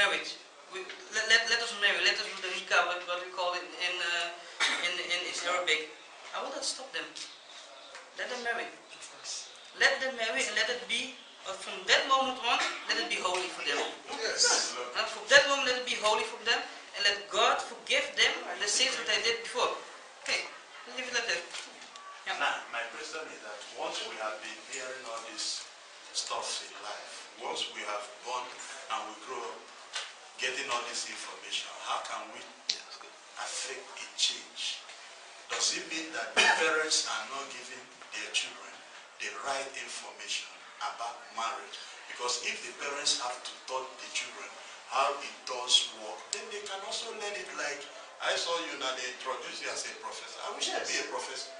married. Let us marry. Let us do the nikah, what we call it in Arabic. I will not stop them. Let them marry. Let them marry and let it be. From that moment on, let it be holy for them. Yes. And from that moment, let it be holy for them, and let God forgive them the sins that they did before. Okay, leave it like that. Yeah. Now, my question is that once we have been hearing all this stuff in life, once we have gone and we grow up, getting all this information, how can we affect a change? Does it mean that the parents are not giving their children the right information about marriage? Because if the parents have to taught the children how it does work, then they can also learn it. Like I saw you now, they introduce you as a professor. I wish to be a professor,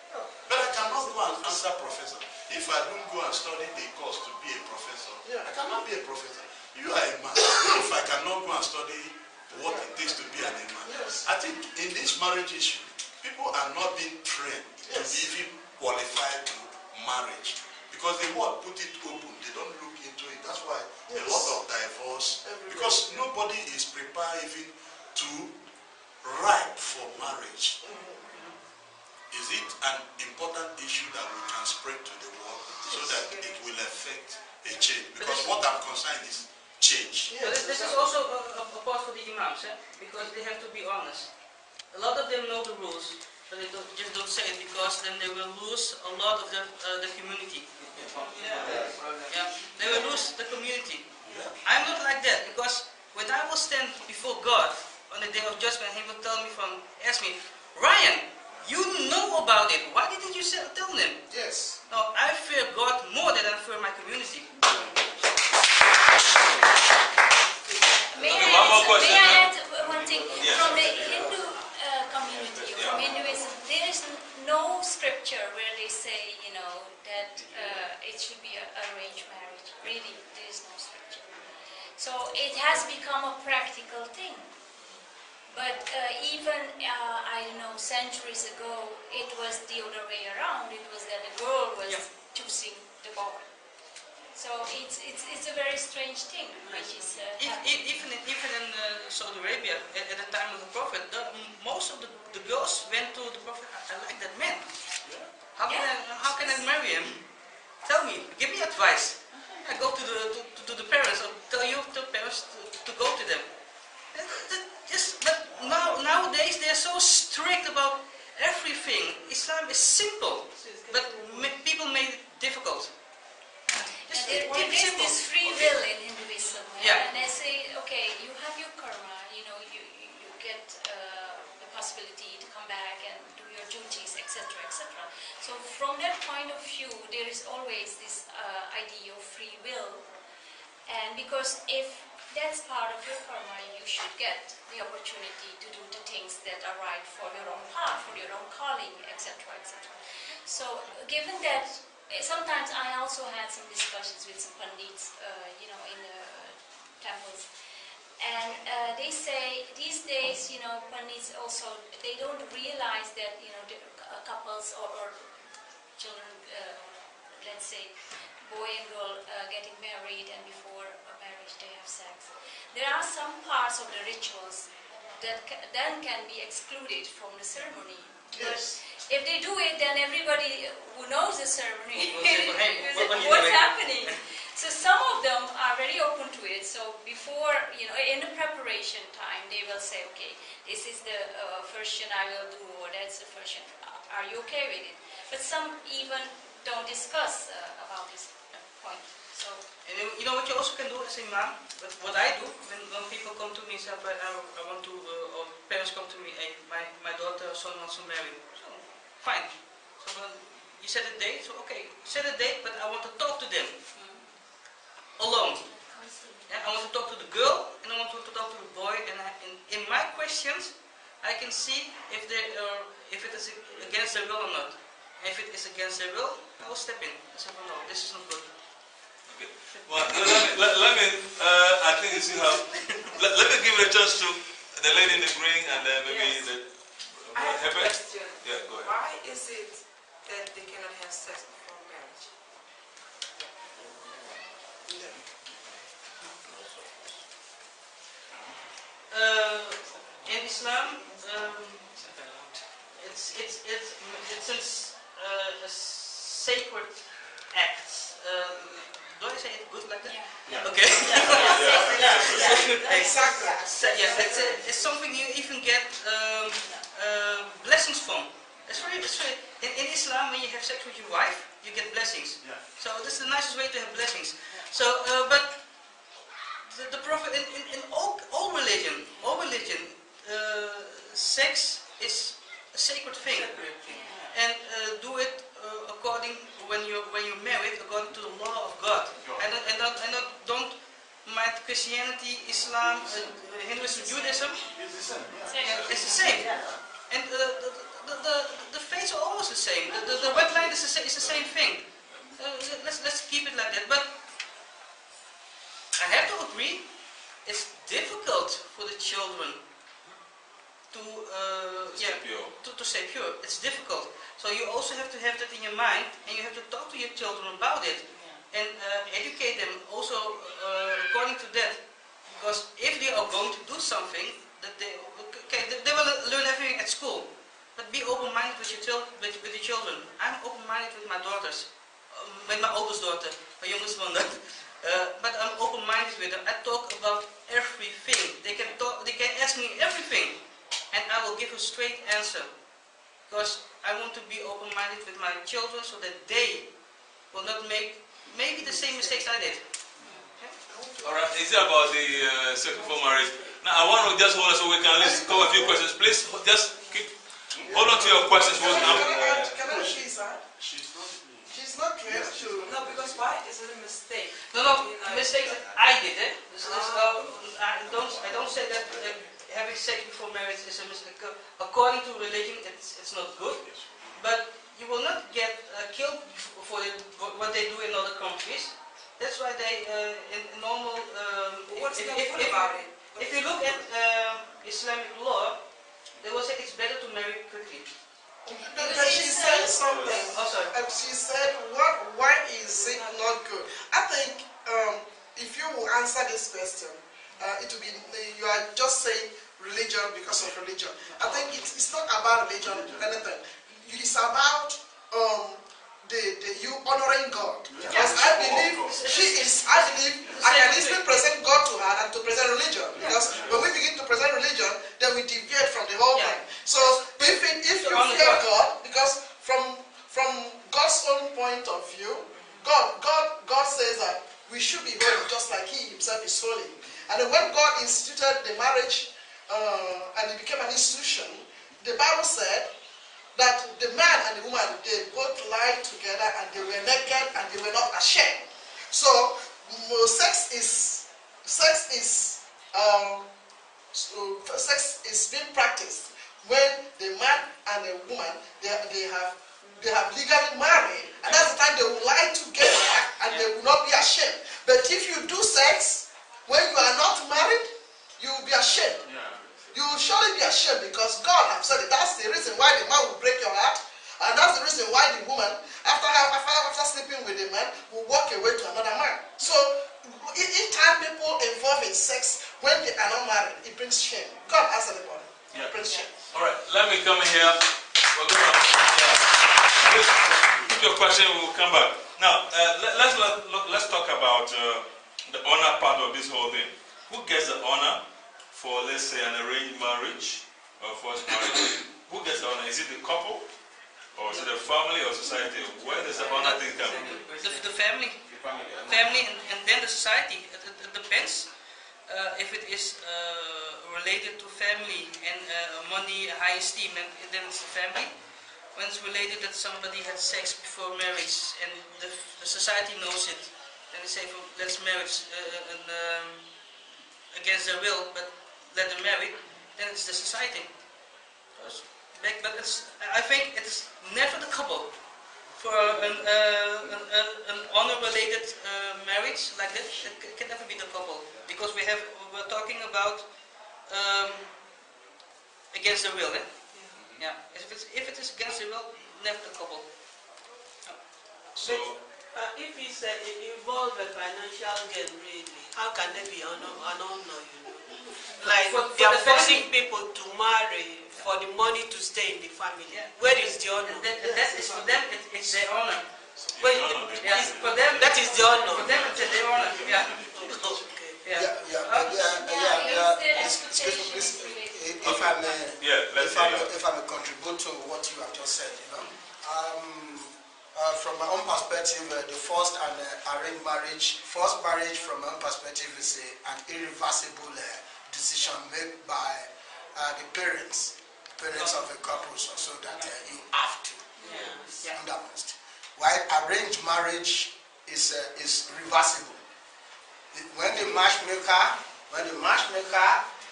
but I cannot go and answer professor. If I don't go and study the course to be a professor, I cannot be a professor. You are a man. If I cannot go and study what it takes to be a man, I think in this marriage issue, people are not being trained to be even qualified to marriage. Because the world put it open, they don't look into it. That's why a lot of divorce, because nobody is prepared even to ripe for marriage. Is it an important issue that we can spread to the world so that it will affect a change? Because what I'm concerned is change. But this is also a part for the imams, because they have to be honest. A lot of them know the rules, but they just don't say it because then they will lose a lot of the community. They will lose the community. I'm not like that, because when I will stand before God on the day of judgment, He will ask me, Ryan, you know about it. Why didn't you tell them? Yes. No, I fear God more than I fear my community. May I add one thing? Yes. From the Hindu community, from Hinduism, there is no scripture where they say, that it should be an arranged marriage. Really, there is no scripture. So it has become a practical thing. But even, I don't know, centuries ago, it was the other way around. It was that the girl was choosing the boy. So it's a very strange thing, which is even in Saudi Arabia, at the time of the Prophet, most of the girls went to the Prophet. I like that man. How can I marry him? Tell me, give me advice. I go to the parents. I'll tell you the parents to go to them. But nowadays they're so strict about everything. Islam is simple, but people made it difficult. There is this free will in Hinduism, and they say, okay, you have your karma, you get the possibility to come back and do your duties, etc., etc. So from that point of view, there is always this idea of free will, and because if that's part of your karma, you should get the opportunity to do the things that are right for your own path, for your own calling, etc., etc. So given that, sometimes I also had some discussions with some pandits, in the temples, and they say these days, pandits also, they don't realize that, the couples or children, let's say, boy and girl getting married, and before a marriage they have sex. There are some parts of the rituals that then can be excluded from the ceremony. Yes. If they do it, then everybody who knows the ceremony what's happening. So some of them are very open to it. So before, in the preparation time, they will say, okay, this is the version I will do, or that's the version. Are you okay with it? But some even don't discuss about this point. So. And you know what you also can do as a imam? What I do when people come to me and say, I want to, or parents come to me, hey, my daughter or son wants to marry. So, fine. So you set a date. So okay, set a date, but I want to talk to them alone. I want to talk to the girl and I want to talk to the boy. And in my questions, I can see if it is against their will or not. And if it is against their will, I will step in and say, well, no, this is not good. Okay. Well, let me. I think you still have. Let me give it a chance to the lady in the green, and then maybe the. I have a question. Yeah, go ahead. Why is it that they cannot have sex before marriage? Islam, it's a sacred act. Do I say it good like that? Yeah. Okay. Exactly. It's something you even get blessings from. It's very in Islam, when you have sex with your wife, you get blessings. Yeah. So this is the nicest way to have blessings. So, but the Prophet in all religion, sex is a sacred thing, and do it according when you're married according to the law of God, and don't mind Christianity, Islam, Hinduism, Judaism. It's the same, and the faiths are almost the same. The red line is the same thing. Let's keep it like that. But I have to agree, it's difficult for the children to stay pure. It's difficult. So you also have to have that in your mind, and you have to talk to your children about it, and educate them also according to that. Because if they are going to do something, that they will learn everything at school. But be open-minded with your children. I'm open-minded with my daughters, with my oldest daughter, my youngest one. But I'm open-minded with them. I talk about everything. They can ask me everything, and I will give a straight answer. Because I want to be open-minded with my children, so that they will not make maybe the same mistakes I did. Okay? All right. Is it about the second for marriage? Now I want to just hold on so we can at least cover a few questions. Please just hold on to your questions. Can I please, sir? She's not dressed to. No, because why is it a mistake? No, mistake that I did it. I don't say that having sex before marriage is a mistake. According to religion, it's not good. But you will not get killed for what they do in other countries. That's why they in normal. What's the point about it? If you look at Islamic law, they will say it's better to marry quickly. But she said something. Oh, sorry. She said, why is it not good? I think if you will answer this question, it will be, you are just saying religion because of religion. I think it's not about religion or anything. It's about you honoring God. Because I believe I can easily present God to her and to present religion. Because when we begin to present religion, then we deviate from the whole thing. So if you fear God, because from God's own point of view, God says that we should be holy just like He Himself is holy. And then when God instituted the marriage and it became an institution, the Bible said that the man and the woman, they both lied together and they were naked and they were not ashamed. So sex is being practiced when the man and the woman they have legally married, and that's the time they will lie together and they will not be ashamed. But if you do sex when you are not married, you will be ashamed. You will surely be ashamed because God has said it. That's the reason why the man will break your heart, and that's the reason why the woman, after sleeping with the man, will walk away to another man. So, each time people involve in sex when they are not married, it brings shame. God has anybody. It brings shame. All right, let me come in here. We're going to please keep your question. We'll come back. Now, let's talk about the honor part of this whole thing. Who gets the honor for, let's say, an arranged marriage or forced marriage? Who gets the honor? Is it the couple, or is it the family or society? Where does the honor thing come from? The family. Family and then the society. It depends. If it is related to family and money, high esteem, then it's the family. When it's related that somebody had sex before marriage and the society knows it, then they say, let's marry against their will, but let them marry, then it's the society. But I think it's never the couple. For an honor-related marriage like that, it can never be the couple, because we're talking about against their will. Yeah. If it is against their will, never the couple. No. So. If it's involved in financial gain, really, how can there be an honor, you know? Like they are forcing people to marry for the money to stay in the family. Yeah. Where is the honor? That is for them. It's their honor. Well, For them, that is the honor. For them, it's their honor. Yeah. Okay. Excuse me, please. If I may contribute to what you have just said, from my own perspective, the first and arranged marriage, first marriage from my own perspective is an irreversible decision made by the parents of a couple, so that you have to undermost. While arranged marriage is reversible. When the matchmaker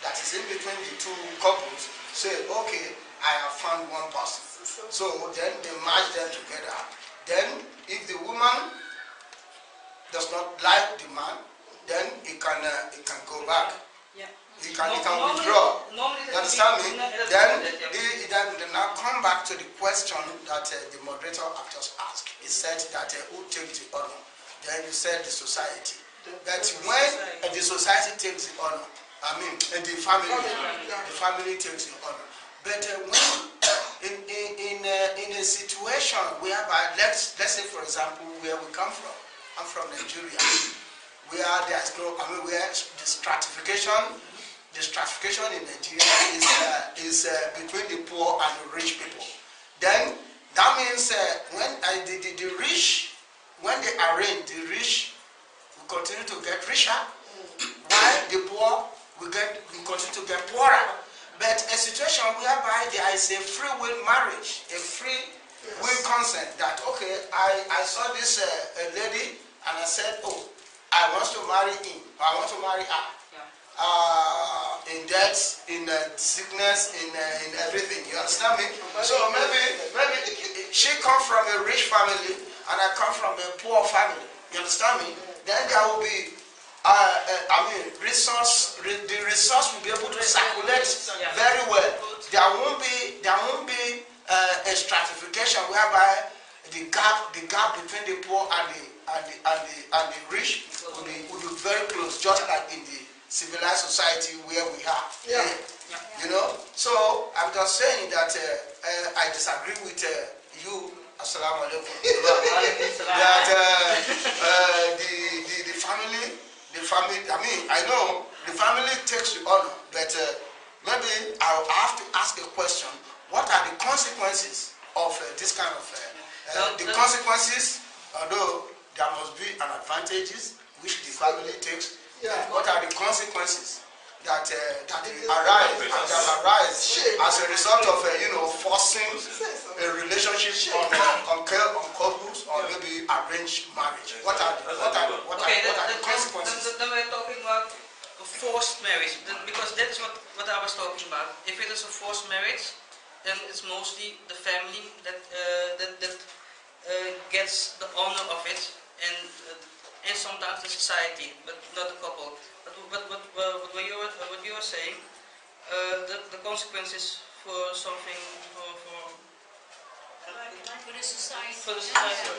that is in between the two couples say, okay, I have found one person. So then they match them together. Then if the woman does not like the man, then it can go back. He can withdraw. You understand me? Then they now come back to the question that the moderator have just asked. He said that who takes the honor? Then you said the society. That when the society takes the honor, the family takes the honor. But when in a situation whereby let's say for example where we come from, I'm from Nigeria, where there's where the stratification in Nigeria is between the poor and the rich people. Then that means when the rich, when they arrange, the rich will continue to get richer, while the poor will continue to get poorer. But a situation whereby there is a free will marriage, a free will consent, that okay, I saw this lady and I said, oh, I want to marry him, or I want to marry her. In death, in sickness, in everything. You understand me? So maybe she comes from a rich family and I come from a poor family. You understand me? Then there will be resource. The resource will be able to circulate very well. There won't be a stratification whereby the gap between the poor and the rich will be very close, just like in the civilized society where we are. So I'm just saying that I disagree with you. Assalamu alaikum. That the family. I know the family takes the honor, but maybe I'll have to ask a question: what are the consequences of this kind of the consequences? Although there must be an advantages which the family takes. What are the consequences that arise as a result of forcing a relationship on couples or maybe arranged marriage? What are the consequences? Then we're talking about forced marriage, because that's what I was talking about. If it is a forced marriage, then it's mostly the family that gets the honor of it, and sometimes the society, but not the couple. But what you were saying, the consequences for something for the society. For the society,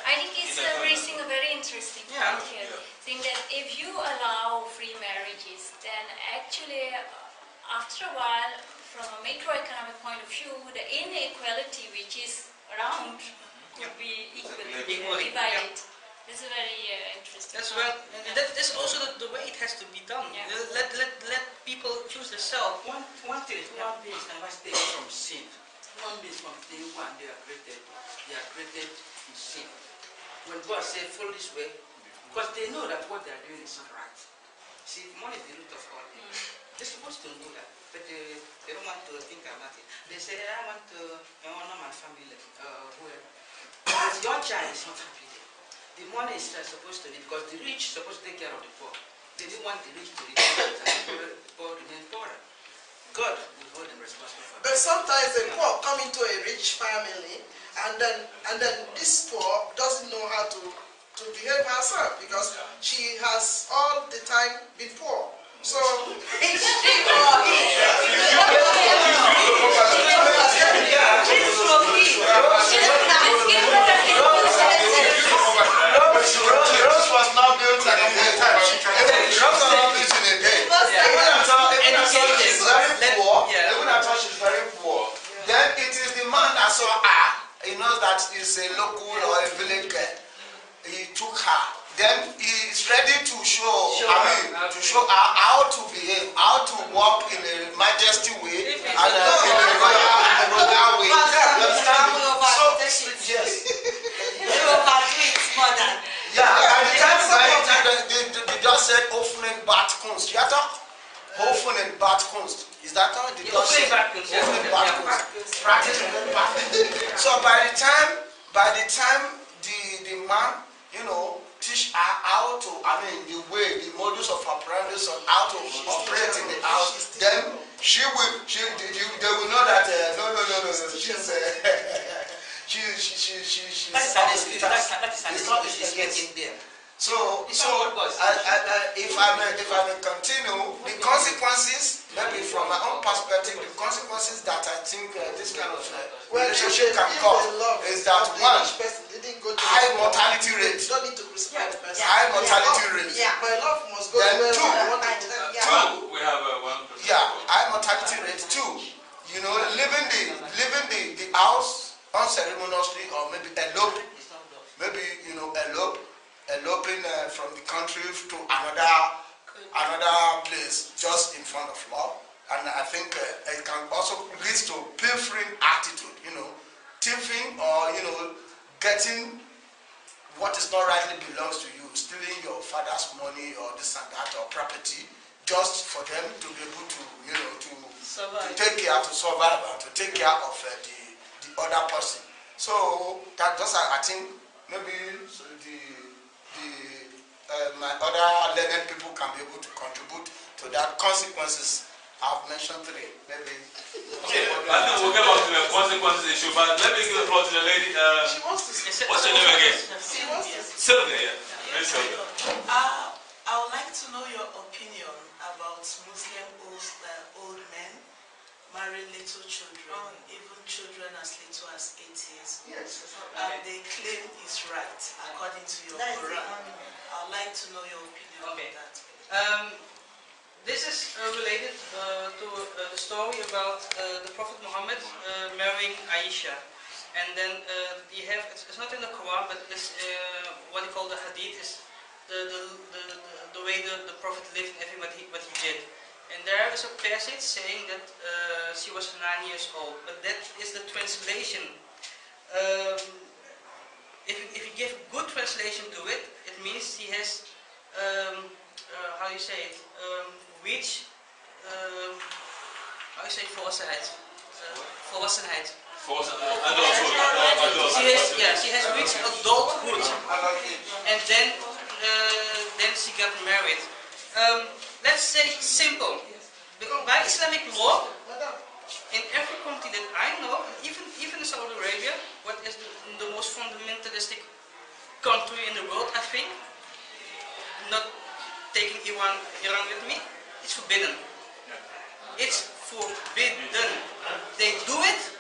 I think it's raising a very interesting point here. Saying that if you allow free marriages, then actually after a while, from a macroeconomic point of view, the inequality which is around could be equally divided. This is very interesting. That's well. That's also the way it has to be done. Let people choose themselves. One thing is never stay from sin. One being from day one they are created in sin. When God said follow this way, because they know that what they are doing is not right. See, money is the root of all things. They're supposed to know that, but they don't want to think about it. They say, I want to honor my family, whoever. But your child is not happy. The money is supposed to be, because the rich are supposed to take care of the poor. They didn't want the rich to be poor, and the poor remain poorer. God will hold them responsible for that. But sometimes the poor come into a rich family, and then this poor doesn't know how to behave herself because she has all the time been poor. So Rose was not built in a day. Rose was not built in a day. knows that he's a local or a village girl. He took her. Then he is ready to show her how to behave, how to walk in a majesty way and in a royal way. So, yes. Yeah, by the time they just said offering bad kunst. You talk offering bad kunst. Is that how they just say? Offering bad kunst. Practicing bad kunst. So by the time the man, you know, teach her how to, the way, the modus of operandi on how to operate in the house, then they will know that no, she's she's getting there. So if I may continue, the consequences, maybe from my own perspective, the consequences that I think this kind of relationship can cause is that one, high mortality rate. High mortality rate. Then two, we have one person. Yeah, high mortality rate. Two, you know, leaving the house unceremoniously or maybe eloping, eloping from the country to another place just in front of law. And I think it can also lead to pilfering attitude, you know, thieving or, you know, getting what is not rightly belongs to you, stealing your father's money or this and that or property, just for them to be able to, you know, to take care, to survive and to take care of the other person. So that just I think maybe my other learned people can be able to contribute to that. Consequences, I've mentioned three, maybe. Okay, I think we'll get back to the consequences issue, but let me give the floor to the lady. She wants to say. What's your name again? She wants to say. Sylvia, yeah. Very Sylvia. I would like to know your opinion about Muslim old men marrying little children, even children as little as 8 years. Yes. And they claim it's right according to your Quran. I would like to know your opinion on that. This is related to the story about the Prophet Muhammad marrying Aisha. And then it's not in the Quran, but it's what they call the hadith, is the way the Prophet lived and everything what he did. And there is a passage saying that she was 9 years old, but that is the translation. If you give good translation to it, it means she has, how do you say it, reached, how do you say volwassenheid? Volwassenheid. She has reached adulthood, and then she got married. Let's say simple. By Islamic law, in every country that I know, even in Saudi Arabia, what is the most fundamentalistic country in the world, I think, not taking Iran with me, it's forbidden. It's forbidden. They do it,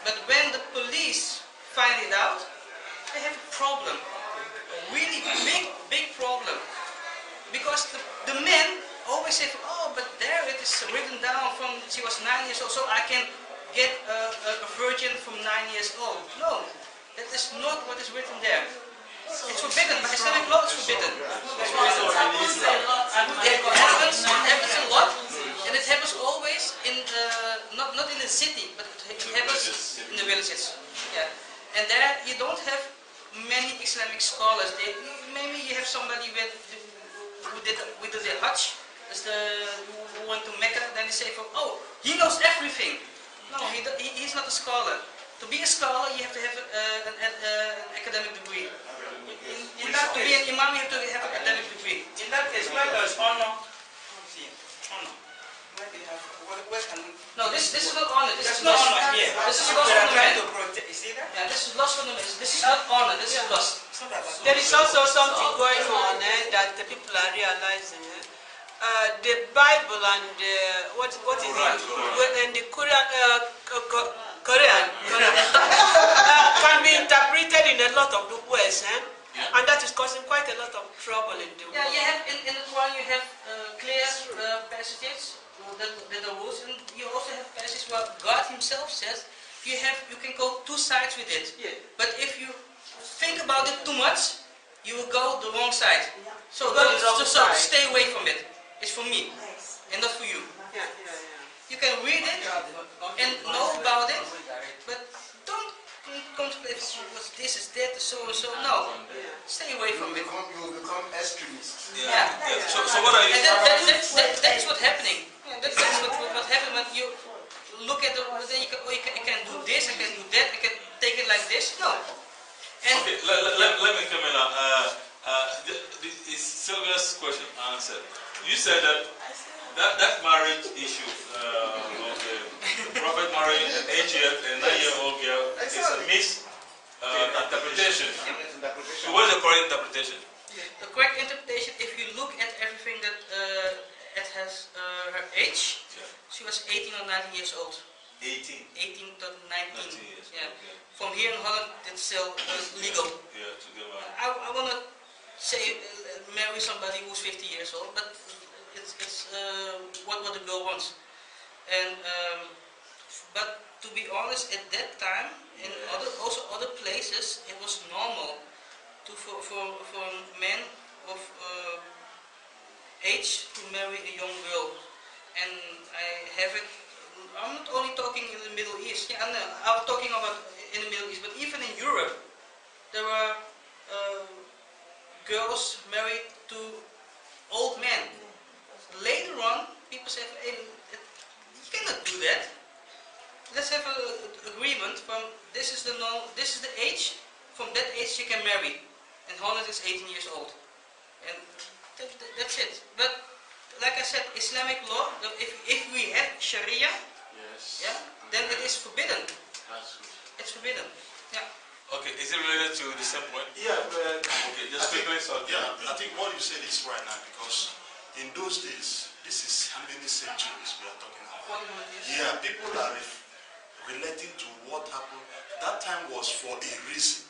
but when the police find it out, they have a problem. A really big problem. Because the men always say, oh, but there it is written down from she was 9 years old, so I can get a virgin from 9 years old. No, that is not what is written there. It's forbidden. By Islamic law, it's forbidden. It happens a lot, and it happens always in not in the city, but it happens in the villages. Yeah, and there you don't have many Islamic scholars. Maybe you have somebody who did the Hajj, who went to Mecca. Then they say, oh, he knows everything. No, he's not a scholar. To be a scholar, you have to have an academic degree. To be an imam, you have to have an academic degree. In that case, where does honor? No, this is not honor. This is not honor. Yeah. This is lost on the man. Yeah, this is lost on the man. This is not honor. This is lost. There is also something going on that the people are realizing. The Bible and what is it? And the Korean can be interpreted in a lot of ways, and that is causing quite a lot of trouble in the world. Yeah, you have in the Quran you have clear passages that are rules, and you also have passages where God Himself says you can go two sides with it. Yeah. But if you think about it too much, you will go the wrong side. So, stay away from it. It's for me, and not for you. Yeah. You can read it and know about it, but don't come to play this is that, so and so. No, stay away from it. You will become extremists. Yeah. So what are you? And that is what's happening. Yeah, that's what happens when you look at the. Then you can do this, I can do that, I can take it like this. No. And Okay, let me come in now. Is Sylvia's question answered? You said that marriage issue of the prophet marrying an 8-year and 9-year-old girl is a misinterpretation. So what is the correct interpretation? the correct interpretation, if you look at everything that it has her age, she was 18 or 19 years old. 18. 18 to 19. 19 years. Yeah. Okay. From here in Holland, it's still legal. Yeah, to get married. I want to say marry somebody who's 50 years old, but it's what the girl wants. And but to be honest, at that time, in other places, it was normal for men of age to marry a young girl. And I have it. I'm not only talking in the Middle East. Yeah, I'm talking about in the Middle East, but even in Europe, there were girls married to old men. Later on, people said, "Hey, you cannot do that. Let's have an agreement from this is the age. From that age, you can marry." And Holland is 18 years old, and that's it. But like I said, Islamic law. If we have Sharia, yeah, then it is forbidden. It's forbidden. Yeah. Okay, is it related to the same point? Yeah, but Okay, just quickly. I think what you said is right now, because in those days, this is how many centuries we are talking about. Yeah, people are relating to what happened. That time was for a reason.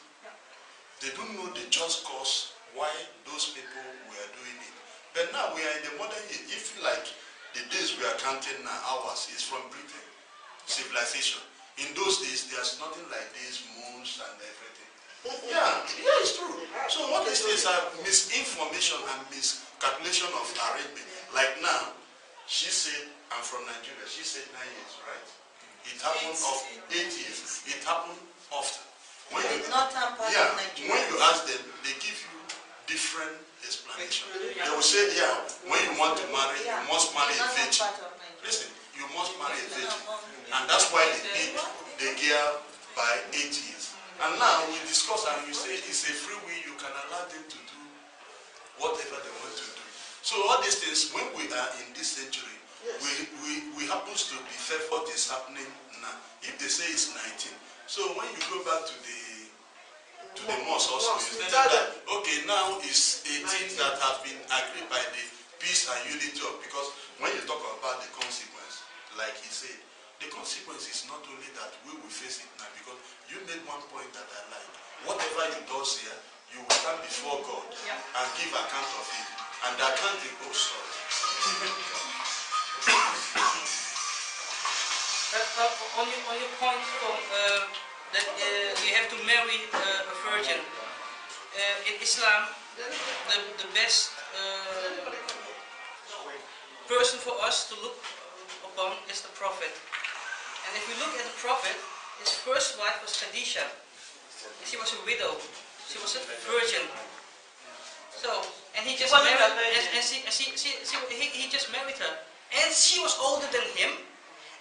They don't know the just cause why those people were doing it. But now we are in the modern age. If like the days we are counting now, ours is from Britain, civilization. In those days, there's nothing like these moons and everything. Yeah, it's true. So what these things are misinformation and miscalculation of arrangement. Like now, she said, I'm from Nigeria. She said 9 years, right? It happened of 8 years. It happened often. When you, when you ask them, they give you different explanation. They will say, yeah, when you want to marry, you must marry a virgin. Listen, you must marry a virgin. And that's why they did the girl by 8 years. And now we discuss and we say it's a free will, you can allow them to do whatever they want to do. So all these things, when we are in this century, we happens to be favored what is happening now. If they say it's 19, so when you go back to the mosque also, you tell them that, okay, now it's 18 that have been agreed by the peace and unity of, because when you talk about the consequence, like he said, the consequence is not only that we will face it now, because you made one point that I like. Whatever you do here, you will stand before God and give account of it. And the account is, oh, sorry. On your point from that you have to marry a virgin. In Islam, the best person for us to look upon is the Prophet. And if we look at the Prophet, his first wife was Khadija. She was a widow. She was a virgin. So, and he just married her, he just married her. And she was older than him.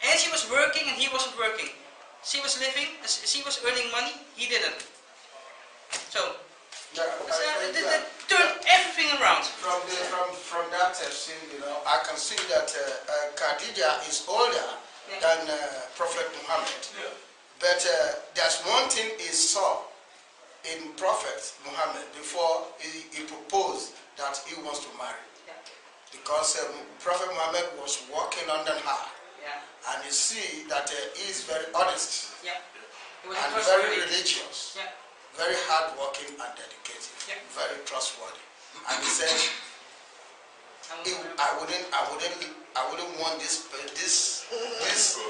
And she was working and he wasn't working. She was living, she was earning money, he didn't. So, they turned everything around. From that scene, I can see that Khadija is older than Prophet Muhammad. Yeah. But there's one thing he saw in Prophet Muhammad before he proposed that he wants to marry. Yeah. Because Prophet Muhammad was walking under her. Yeah. And you see that he is very honest. Yeah. And very religious. Yeah. Very hardworking and dedicated. Yeah. Very trustworthy. And he said, I wouldn't want this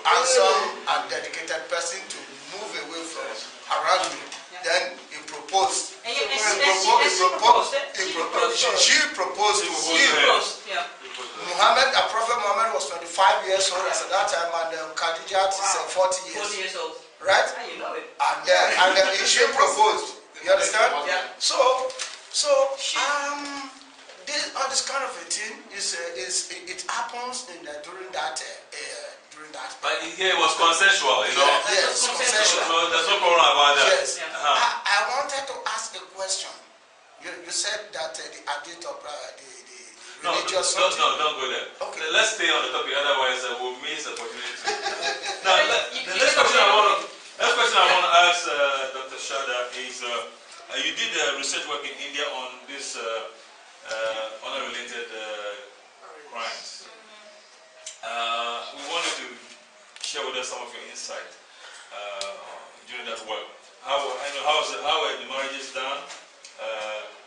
handsome and dedicated person to move away from around me. Then he proposed. And She proposed to him. Muhammad, Prophet Muhammad was 25 years old as at that time, and Khadija is 40 years. 40 years old. Right? You know it. And she proposed. You understand? Yeah. So all this kind of a thing it happens during that. But here it was consensual, you know. Yes, consensual. So there's no problem about that. Yes. I wanted to ask a question. You said that the hadith of the religious. Don't go there. Okay. Let's stay on the topic, otherwise we'll miss the opportunity. Now, the next question I want to ask Dr. Shada is, you did research work in India on this honor-related crimes. We wanted to share with us some of your insight during that work. How were the marriages done?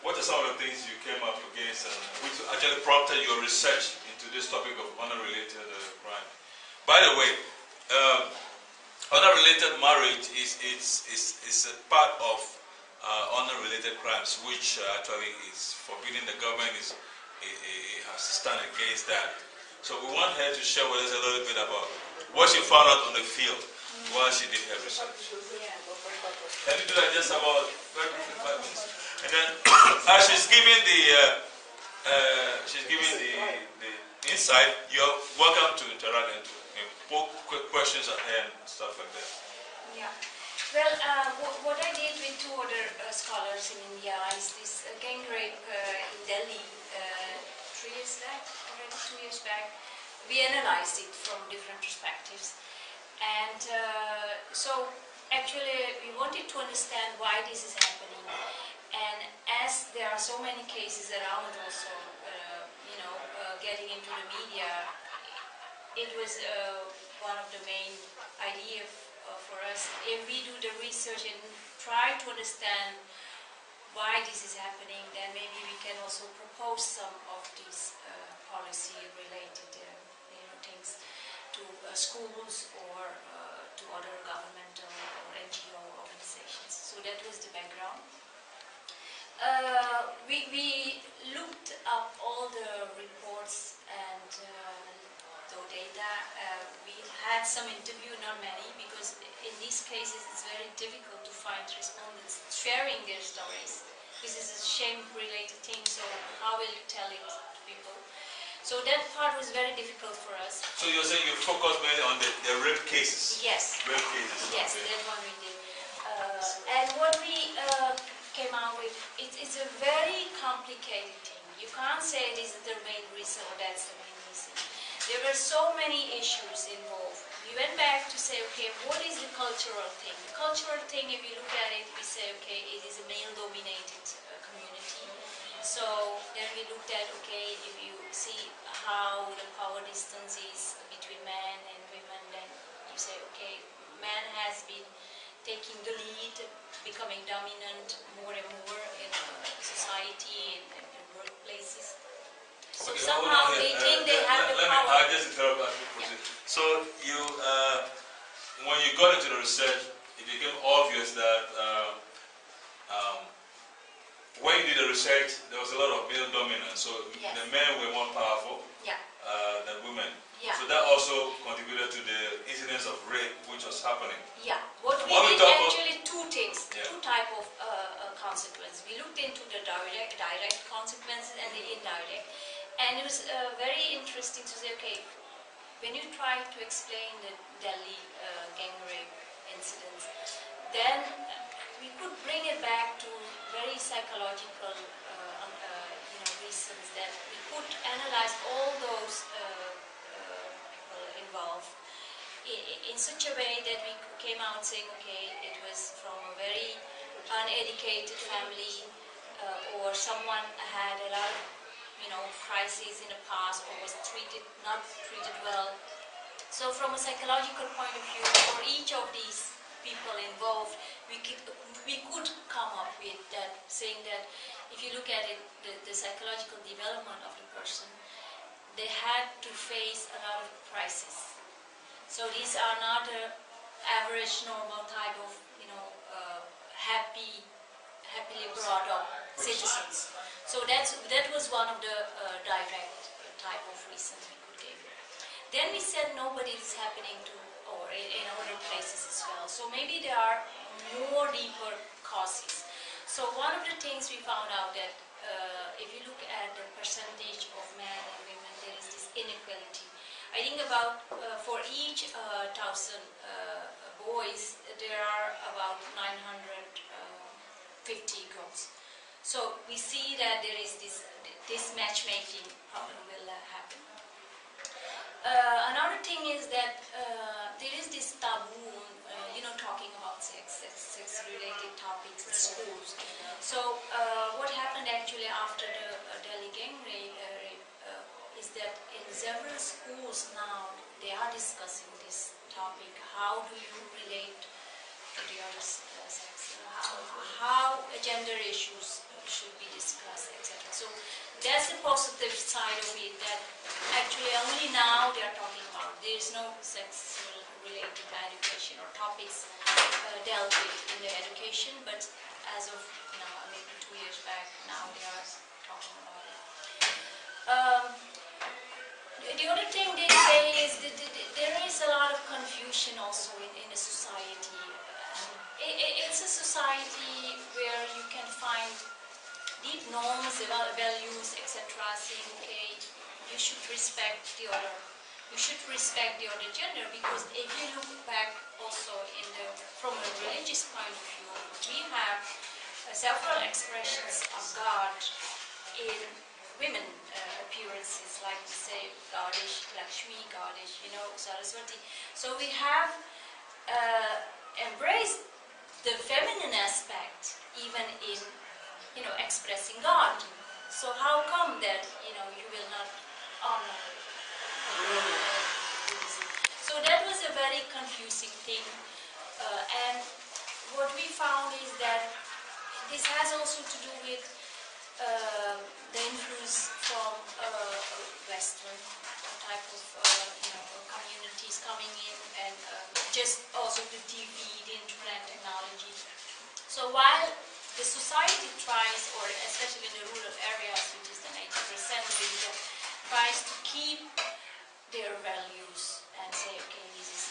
What are some of the things you came up against, and which actually prompted your research into this topic of honor-related crime? By the way, honor-related marriage is a part of honor-related crimes, which actually is forbidden. The government has to stand against that. So we want her to share with us a little bit about what she found out on the field while she did her research. Can you do that just about 5 minutes? And then, as she's giving the insight, you're welcome to interact and to put quick questions at her and stuff like that. Yeah. Well, what I did with two other scholars in India is this gang rape in Delhi 3 years back, already 2 years back. We analyzed it from different perspectives, and so actually we wanted to understand why this is happening. And as there are so many cases around also, getting into the media, it was one of the main ideas for us. If we do the research and try to understand why this is happening, then maybe we can also propose some of these policy-related things to schools or to other governmental or NGO organizations. So that was the background. We looked up all the reports and the data. We had some interview, not many, because in these cases it's very difficult to find respondents sharing their stories. This is a shame-related thing, so how will you tell it to people? So that part was very difficult for us. So you're saying you focus mainly on the rape cases? Yes. Rape cases. Yes, okay. that one we did. And what we came out with, it's a very complicated thing. You can't say this is the main reason or that's the main reason. There were so many issues involved. We went back to say, okay, what is the cultural thing? The cultural thing, if you look at it, we say, okay, it is a male-dominated community. So then we looked at, okay, if you see how the power distance is between men and women, then you say, okay, man has been taking the lead, becoming dominant more and more in society and workplaces. So okay, somehow they think they have the power. I'll just interrupt as we proceed. So you, when you got into the research, it became obvious that when you did the research, there was a lot of male dominance. So yes. The men were more powerful than women. Yeah. So that also contributed to the incidence of rape which was happening. Yeah. What we did actually two things, two type of consequences. We looked into the direct consequences and the indirect. And it was very interesting to say, okay, when you try to explain the Delhi gang rape incidents, then we could bring it back to very psychological reasons that we could analyze all those people involved in such a way that we came out saying, okay, it was from a very uneducated family or someone had a lot of crises in the past or was not treated well. So from a psychological point of view, for each of these people involved, we could come up with that, saying that if you look at it, the psychological development of the person, they had to face a lot of crises. So these are not average, normal type of, you know, happily brought up citizens. So that was one of the direct type of reasons we could give. Then we said nobody is happening to, or in other places as well. So maybe there are more deeper causes. So one of the things we found out that if you look at the percentage of men and women, there is this inequality. I think about for each 1,000 boys, there are about 950 girls. So we see that there is this matchmaking problem will happen. Another thing is that there is this taboo, you know, talking about sex-related topics in schools. So what happened actually after the Delhi gang rape is that in several schools now they are discussing this topic. How do you relate to the other sex? How gender issues should be discussed, etc. So that's the positive side of it, that actually only now they are talking about. There is no sex-related education or topics dealt with in the education, but as of now, maybe 2 years back, now they are talking about it. The other thing they say is that there is a lot of confusion also in the society. It's a society where you can find deep norms, values, etc. saying, okay, you should respect the other. You should respect the other gender, because if you look back also from a religious point of view, we have several expressions of God in women appearances, like we say Goddess, Lakshmi, Goddess, you know, Saraswati. So we have embraced the feminine aspect even in, you know, expressing God. So how come that, you know, you will not honor? So that was a very confusing thing, and what we found is that this has also to do with the influence from Western type of you know, communities coming in, and just also the TV, the internet technology. So while the society tries, or especially in the rural areas, which is the 90% region, tries to keep their values and say, okay, this is,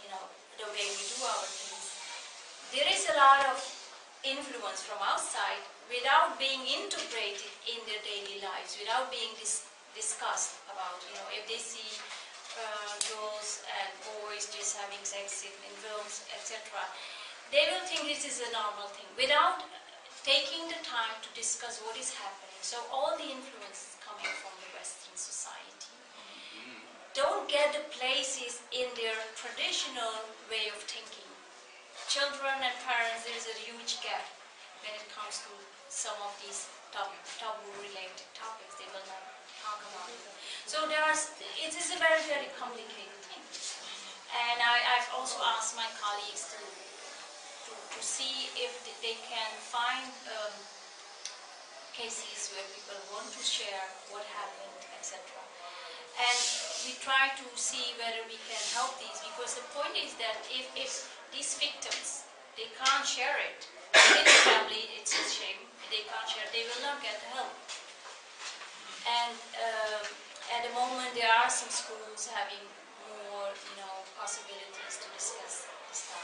you know, the way we do our things. There is a lot of influence from outside without being integrated in their daily lives, without being discussed about, you know, if they see girls and boys just having sex in films, etc., they will think this is a normal thing, without taking the time to discuss what is happening. So all the influence is coming from the Western society. Don't get the places in their traditional way of thinking. Children and parents, there is a huge gap when it comes to some of these taboo-related topics. They will not talk about it. So it is a very, very complicated thing. And I've also asked my colleagues to see if they can find cases where people want to share what happened, etc. And we try to see whether we can help these, because the point is that if these victims, they can't share it in the family, it's a shame, they can't share, they will not get help. And at the moment there are some schools having more, you know, possibilities to discuss this stuff.